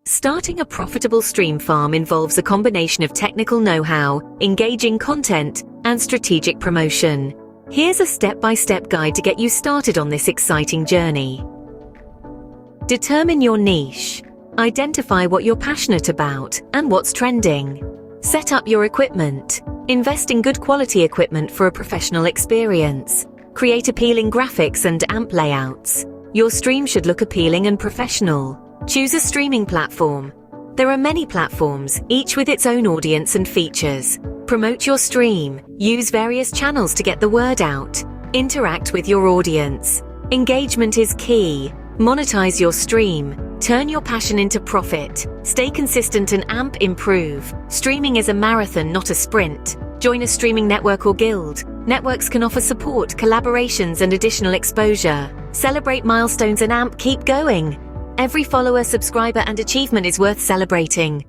Starting a profitable stream farm involves a combination of technical know-how, engaging content, and strategic promotion. Here's a step-by-step guide to get you started on this exciting journey. Determine your niche. Identify what you're passionate about and what's trending. Set up your equipment. Invest in good quality equipment for a professional experience. Create appealing graphics and AMP layouts. Your stream should look appealing and professional. Choose a streaming platform. There are many platforms, each with its own audience and features. Promote your stream. Use various channels to get the word out. Interact with your audience. Engagement is key. Monetize your stream. Turn your passion into profit. Stay consistent and AMP improve. Streaming is a marathon, not a sprint. Join a streaming network or guild. Networks can offer support, collaborations, and additional exposure. Celebrate milestones and AMP keep going. Every follower, subscriber, and achievement is worth celebrating.